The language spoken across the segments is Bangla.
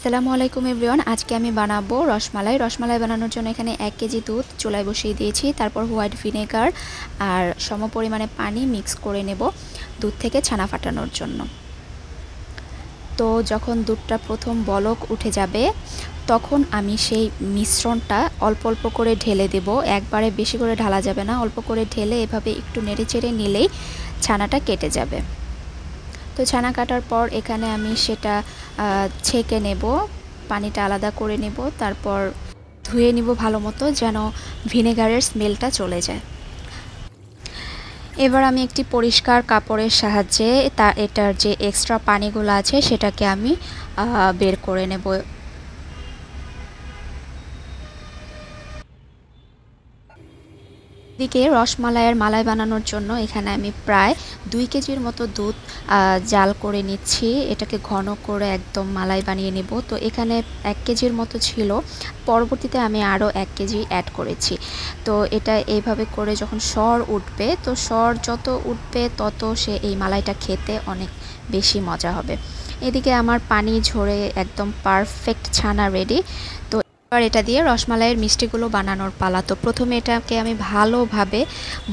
আসসালামু আলাইকুম এভরিওয়ান। আজকে আমি বানাবো রসমালাই বানানোর জন্য এখানে 1 কেজি দুধ চুলায় বসিয়ে দিয়েছি। তারপর হোয়াইট ভিনেগার আর সমপরিমাণে পানি মিক্স করে নেব দুধ থেকে ছানা ফাটানোর জন্য। তো যখন দুধটা প্রথম বলক উঠে যাবে তখন আমি সেই মিশ্রণটা অল্প অল্প করে ঢেলে দেব। একবারে বেশি করে ঢালা যাবে না, অল্প করে ঢেলে এভাবে একটু নেড়েচেড়ে নিলেই ছানাটা কেটে যাবে। তো ছানা কাটার পর এখানে আমি সেটা ছেঁকে নেব, পানিটা আলাদা করে নেব, তারপর ধুয়ে নিব ভালো মতো যেন ভিনেগারের স্মেলটা চলে যায়। এবার আমি একটি পরিষ্কার কাপড়ের সাহায্যে এটার যে এক্সট্রা পানিগুলো আছে সেটাকে আমি বের করে নেব। এদিকে রসমালাইয়ের মালাই বানানোর জন্য এখানে আমি প্রায় 2 কেজির মতো দুধ জাল করে নিচ্ছি। এটাকে ঘন করে একদম মালাই বানিয়ে নেব। তো এখানে 1 কেজির মতো ছিল, পরবর্তীতে আমি আরও 1 কেজি অ্যাড করেছি। তো এটা এইভাবে করে যখন সর উঠবে, তো সর যত উঠবে তত সে এই মালাইটা খেতে অনেক বেশি মজা হবে। এদিকে আমার পানি ঝরে একদম পারফেক্ট ছানা রেডি। তো এবার এটা দিয়ে রসমালাইয়ের মিষ্টিগুলো বানানোর পালা। তো প্রথমে এটাকে আমি ভালোভাবে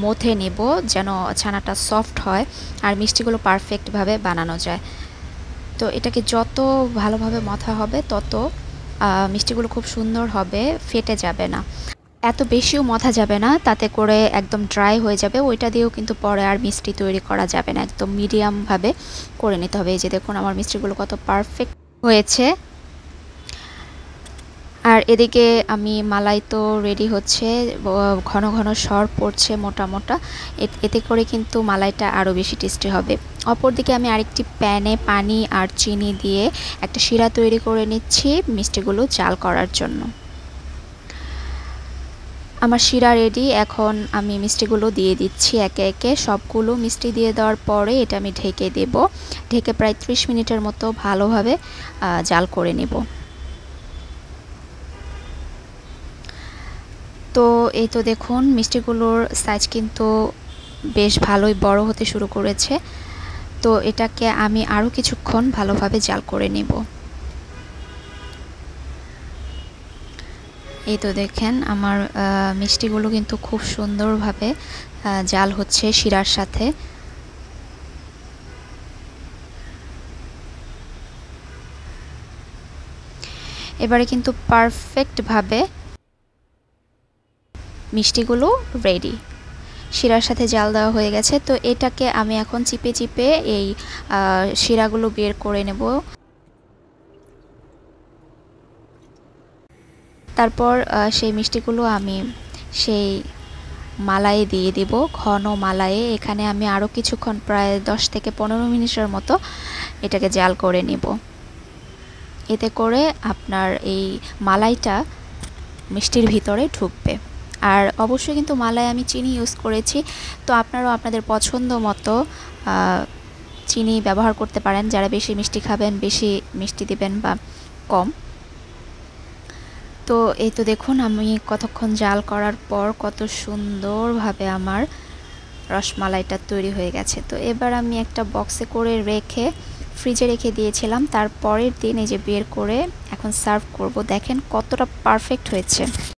মথে নেব যেন ছানাটা সফট হয় আর মিষ্টিগুলো পারফেক্টভাবে বানানো যায়। তো এটাকে যত ভালোভাবে মথা হবে তত মিষ্টিগুলো খুব সুন্দর হবে, ফেটে যাবে না। এত বেশিও মথা যাবে না, তাতে করে একদম ড্রাই হয়ে যাবে। ওইটা দিয়েও কিন্তু পরে আর মিষ্টি তৈরি করা যাবে না, একদম মিডিয়ামভাবে করে নিতে হবে। এই যে দেখুন আমার মিষ্টিগুলো কত পারফেক্ট হয়েছে। আর এদিকে আমি মালাই তো রেডি হচ্ছে, ঘন ঘন সর পড়ছে মোটা মোটা, এতে করে কিন্তু মালাইটা আরও বেশি টেস্টি হবে। অপরদিকে আমি আরেকটি প্যানে পানি আর চিনি দিয়ে একটা শিরা তৈরি করে নিচ্ছি মিষ্টিগুলো জাল করার জন্য। আমার শিরা রেডি, এখন আমি মিষ্টিগুলো দিয়ে দিচ্ছি একে একে। সবগুলো মিষ্টি দিয়ে দেওয়ার পরে এটা আমি ঢেকে দেব। ঢেকে প্রায় 30 মিনিটের মতো ভালোভাবে জাল করে নেব। তো এই তো দেখুন মিষ্টিগুলোর সাইজ কিন্তু বেশ ভালোই বড় হতে শুরু করেছে। তো এটাকে আমি আরও কিছুক্ষণ ভালোভাবে জাল করে নেব। এই তো দেখেন আমার মিষ্টিগুলো কিন্তু খুব সুন্দরভাবে জাল হচ্ছে শিরার সাথে। এবারে কিন্তু পারফেক্টভাবে মিষ্টিগুলো রেডি, শিরার সাথে জাল দেওয়া হয়ে গেছে। তো এটাকে আমি এখন চিপে চিপে এই শিরাগুলো বের করে নেব। তারপর সেই মিষ্টিগুলো আমি সেই মালাইয়ে দিয়ে দেব, ঘন মালাইয়ে। এখানে আমি আরও কিছুক্ষণ প্রায় 10 থেকে 15 মিনিটের মতো এটাকে জাল করে নেব। এতে করে আপনার এই মালাইটা মিষ্টির ভিতরে ঢুকবে। আর অবশ্যই কিন্তু মালাই আমি চিনি ইউজ করেছি, তো আপনারাও আপনাদের পছন্দ মতো চিনি ব্যবহার করতে পারেন। যারা বেশি মিষ্টি খাবেন বেশি মিষ্টি দিবেন বা কম। তো এই তো দেখুন আমি কতক্ষণ জাল করার পর কত সুন্দরভাবে আমার রসমালাইটা তৈরি হয়ে গেছে। তো এবার আমি একটা বক্সে করে রেখে ফ্রিজে রেখে দিয়েছিলাম। তার পরের দিন এই যে বের করে এখন সার্ভ করব। দেখেন কতটা পারফেক্ট হয়েছে।